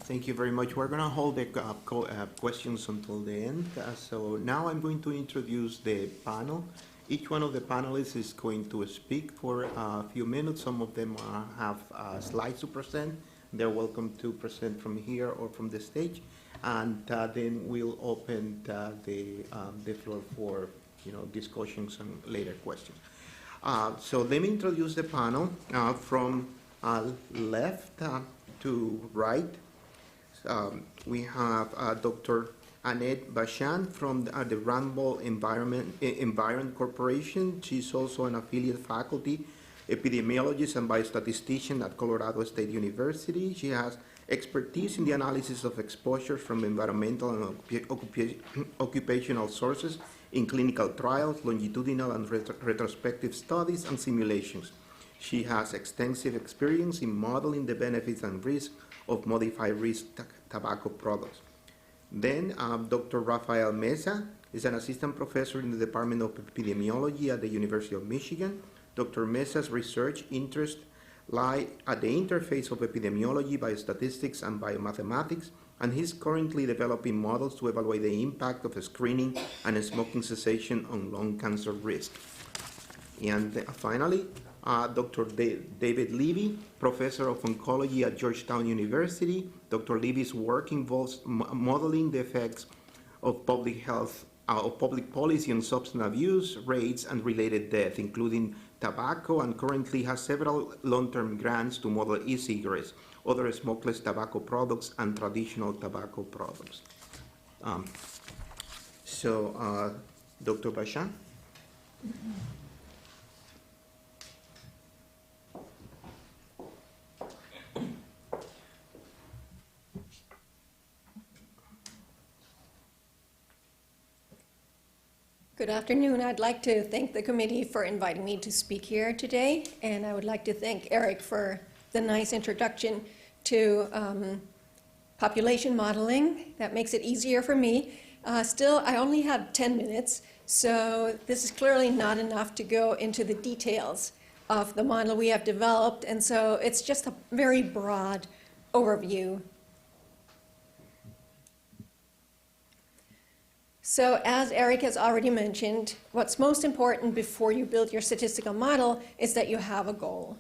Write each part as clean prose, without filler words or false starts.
Thank you very much. We're going to hold the questions until the end. So now I'm going to introduce the panel. Each one of the panelists is going to speak for a few minutes. Some of them have slides to present. They're welcome to present from here or from the stage. And then we'll open the floor for discussions and later questions. So let me introduce the panel from left to right. We have Dr. Annette Bachand from the Ramble Environ Corporation. She's also an affiliate faculty epidemiologist and biostatistician at Colorado State University. She has expertise in the analysis of exposures from environmental and occupational sources in clinical trials, longitudinal and retrospective studies, and simulations. She has extensive experience in modeling the benefits and risks of modified risk tobacco products. Then Dr. Rafael Mesa is an assistant professor in the Department of Epidemiology at the University of Michigan. Dr. Mesa's research interests lie at the interface of epidemiology, biostatistics, and biomathematics, and he's currently developing models to evaluate the impact of screening and smoking cessation on lung cancer risk. And finally, Dr. David Levy, professor of oncology at Georgetown University. Dr. Levy's work involves modeling the effects of public health, of public policy on substance abuse rates and related death, including tobacco, and currently has several long-term grants to model e-cigarettes, other smokeless tobacco products, and traditional tobacco products. Dr. Bachand? Good afternoon. I'd like to thank the committee for inviting me to speak here today, and I would like to thank Eric for the nice introduction to population modeling. That makes it easier for me. Still, I only have 10 minutes, so this is clearly not enough to go into the details of the model we have developed, and so it's just a very broad overview. So as Eric has already mentioned, what's most important before you build your statistical model is that you have a goal.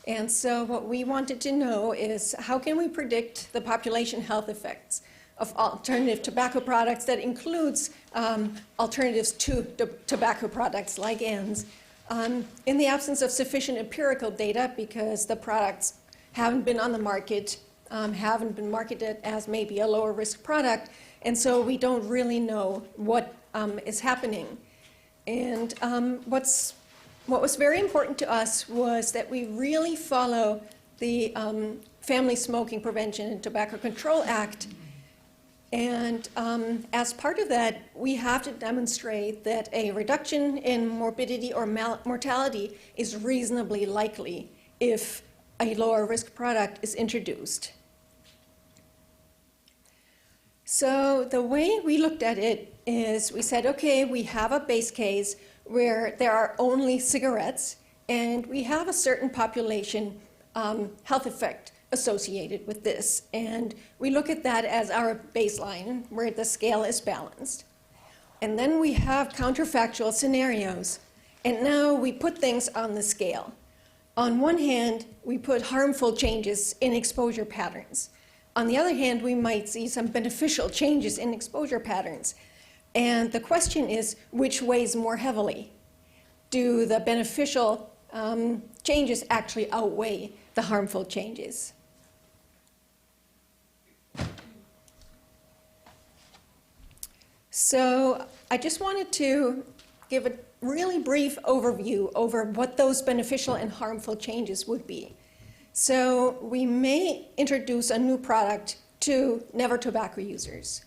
And so what we wanted to know is how can we predict the population health effects of alternative tobacco products that includes alternatives to tobacco products like ENDS in the absence of sufficient empirical data because the products haven't been on the market, haven't been marketed as maybe a lower risk product. And so we don't really know what is happening. And what was very important to us was that we really follow the Family Smoking Prevention and Tobacco Control Act. And as part of that, we have to demonstrate that a reduction in morbidity or mortality is reasonably likely if a lower risk product is introduced. So the way we looked at it is we said, okay, we have a base case where there are only cigarettes, and we have a certain population health effect associated with this. And we look at that as our baseline, where the scale is balanced. And then we have counterfactual scenarios. And now we put things on the scale. On one hand, we put harmful changes in exposure patterns. On the other hand, we might see some beneficial changes in exposure patterns. And the question is, which weighs more heavily? Do the beneficial changes actually outweigh the harmful changes? So I just wanted to give a really brief overview over what those beneficial and harmful changes would be. So we may introduce a new product to never tobacco users.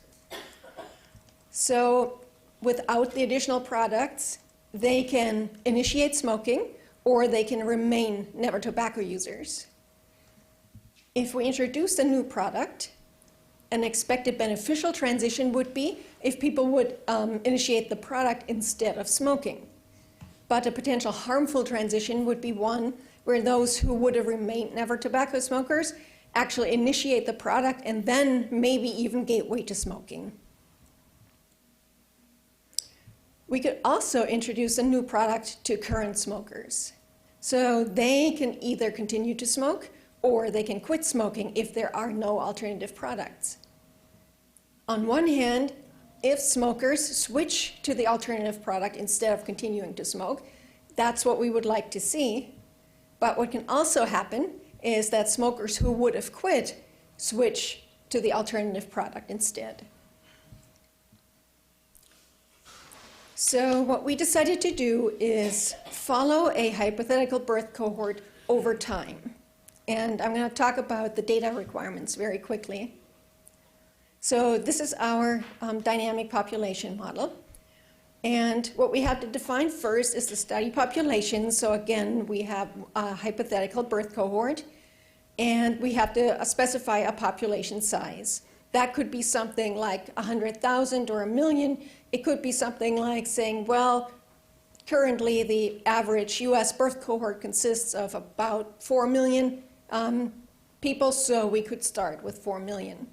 So without the additional products, they can initiate smoking or they can remain never tobacco users. If we introduce a new product, an expected beneficial transition would be if people would initiate the product instead of smoking. But a potential harmful transition would be one where those who would have remained never tobacco smokers actually initiate the product and then maybe even gateway to smoking. We could also introduce a new product to current smokers. So they can either continue to smoke or they can quit smoking if there are no alternative products. On one hand, if smokers switch to the alternative product instead of continuing to smoke, that's what we would like to see. But what can also happen is that smokers who would have quit switch to the alternative product instead. So what we decided to do is follow a hypothetical birth cohort over time. And I'm going to talk about the data requirements very quickly. So this is our dynamic population model. And what we have to define first is the study population. So again, we have a hypothetical birth cohort, and we have to specify a population size. That could be something like 100,000 or 1 million. It could be something like saying, well, currently the average US birth cohort consists of about 4 million people, so we could start with 4 million.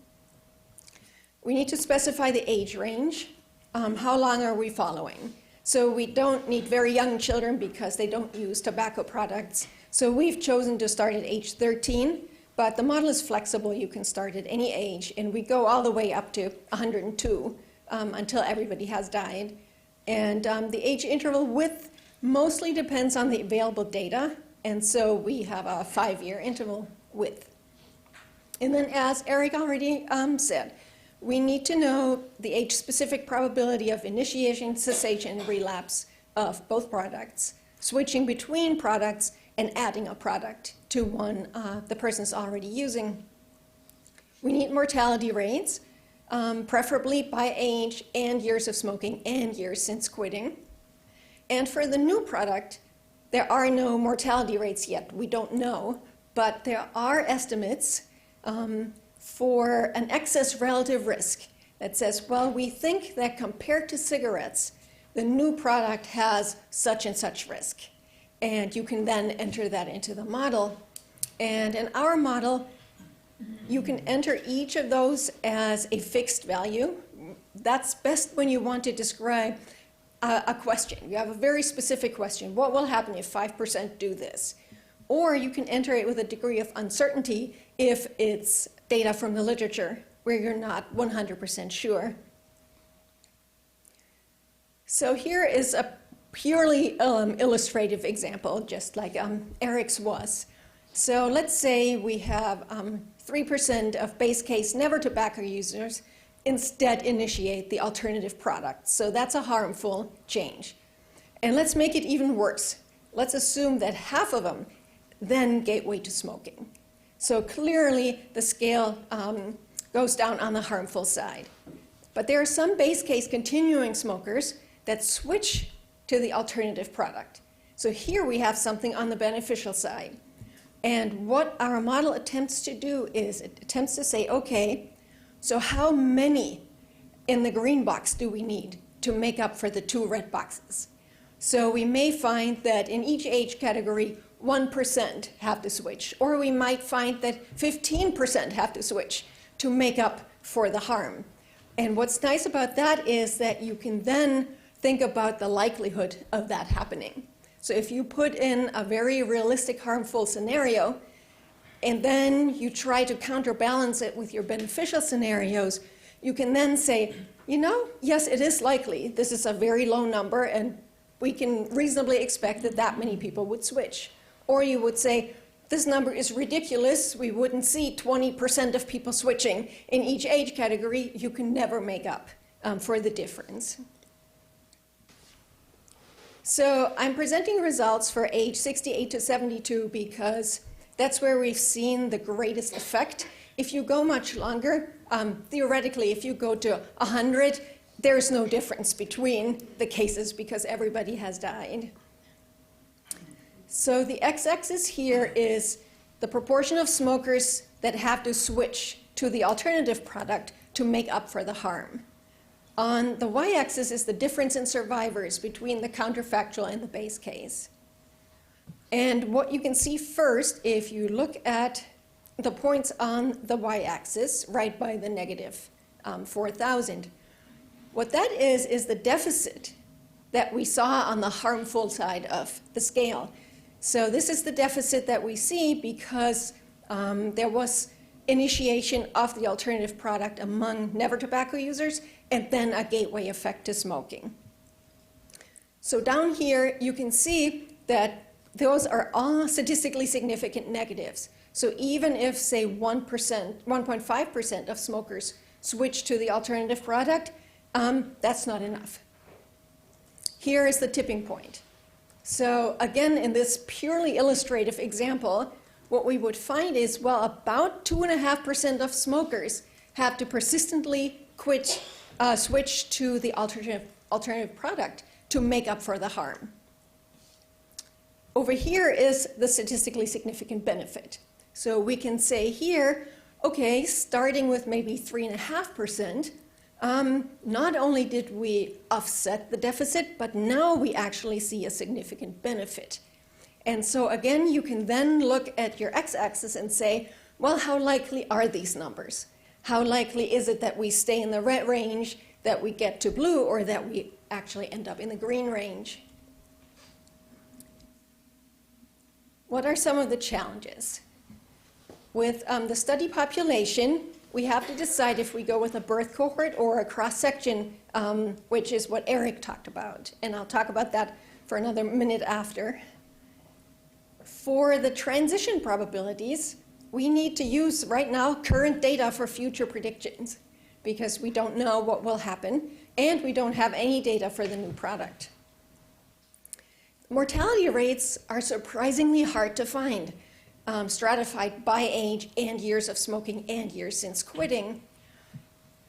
We need to specify the age range. How long are we following? So we don't need very young children because they don't use tobacco products. So we've chosen to start at age 13. But the model is flexible. You can start at any age, and we go all the way up to 102 until everybody has died. And the age interval width mostly depends on the available data, and so we have a 5-year interval width. And then, as Eric already said, we need to know the age-specific probability of initiation, cessation, and relapse of both products, switching between products, and adding a product to one the person's already using. We need mortality rates, preferably by age and years of smoking and years since quitting. And for the new product, there are no mortality rates yet. We don't know, but there are estimates for an excess relative risk that says, well, we think that compared to cigarettes, the new product has such and such risk. And you can then enter that into the model. And in our model, you can enter each of those as a fixed value. That's best when you want to describe a question. You have a very specific question. What will happen if 5% do this? Or you can enter it with a degree of uncertainty if it's data from the literature where you're not 100% sure. So here is a purely illustrative example, just like Eric's was. So let's say we have 3% of base case never tobacco users instead initiate the alternative product. So that's a harmful change. And let's make it even worse. Let's assume that half of them then gateway to smoking. So clearly the scale goes down on the harmful side. But there are some base case continuing smokers that switch to the alternative product. So here we have something on the beneficial side. And what our model attempts to do is it attempts to say, okay, so how many in the green box do we need to make up for the 2 red boxes? So we may find that in each age category, 1% have to switch, or we might find that 15% have to switch to make up for the harm. And what's nice about that is that you can then think about the likelihood of that happening. So if you put in a very realistic harmful scenario, and then you try to counterbalance it with your beneficial scenarios, you can then say, you know, yes, it is likely. This is a very low number, and we can reasonably expect that that many people would switch. Or you would say, this number is ridiculous. We wouldn't see 20% of people switching in each age category. You can never make up for the difference. So I'm presenting results for age 68 to 72 because that's where we've seen the greatest effect. If you go much longer, theoretically, if you go to 100, there's no difference between the cases because everybody has died. So the x-axis here is the proportion of smokers that have to switch to the alternative product to make up for the harm. On the y-axis is the difference in survivors between the counterfactual and the base case. And what you can see first, if you look at the points on the y-axis, right by the negative 4,000. What that is the deficit that we saw on the harmful side of the scale. So this is the deficit that we see because there was initiation of the alternative product among never tobacco users and then a gateway effect to smoking. So down here you can see that those are all statistically significant negatives. So even if, say, 1%, 1.5% of smokers switch to the alternative product, that's not enough. Here is the tipping point. So again, in this purely illustrative example, what we would find is, well, about 2.5% of smokers have to persistently switch to the alternative product to make up for the harm. Over here is the statistically significant benefit. So we can say here, okay, starting with maybe 3.5%, not only did we offset the deficit, but now we actually see a significant benefit. And so again, you can then look at your x-axis and say, well, how likely are these numbers? How likely is it that we stay in the red range, that we get to blue, or that we actually end up in the green range? What are some of the challenges? With the study population, we have to decide if we go with a birth cohort or a cross-section, which is what Eric talked about. And I'll talk about that for another minute after. For the transition probabilities, we need to use, right now, current data for future predictions because we don't know what will happen, and we don't have any data for the new product. Mortality rates are surprisingly hard to find, stratified by age and years of smoking and years since quitting.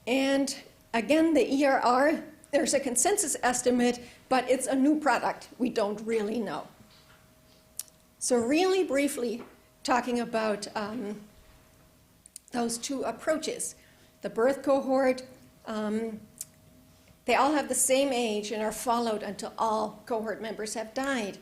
And again, the ERR, there's a consensus estimate, but it's a new product. We don't really know. So really briefly, talking about those two approaches. The birth cohort, they all have the same age and are followed until all cohort members have died.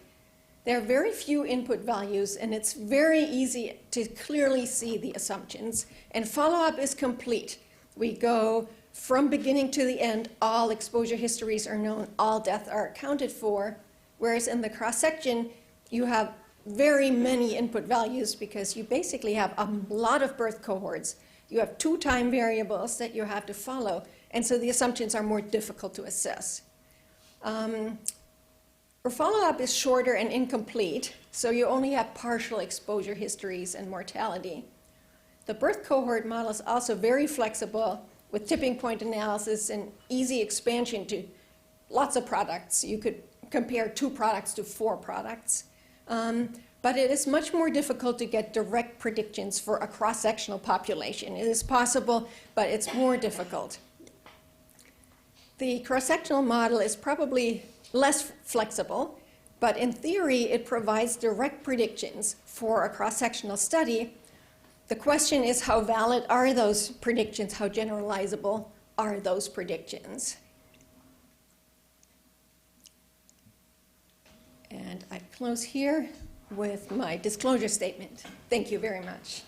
There are very few input values, and it's very easy to clearly see the assumptions. And follow-up is complete. We go from beginning to the end, all exposure histories are known, all deaths are accounted for, whereas in the cross-section, you have very many input values because you basically have a lot of birth cohorts. You have 2 time variables that you have to follow, and so the assumptions are more difficult to assess. Follow-up is shorter and incomplete, so you only have partial exposure histories and mortality. The birth cohort model is also very flexible with tipping point analysis and easy expansion to lots of products. You could compare 2 products to 4 products. But it is much more difficult to get direct predictions for a cross-sectional population. It is possible, but it's more difficult. The cross-sectional model is probably less flexible, but in theory, it provides direct predictions for a cross-sectional study. The question is, how valid are those predictions? How generalizable are those predictions? And I close here with my disclosure statement. Thank you very much.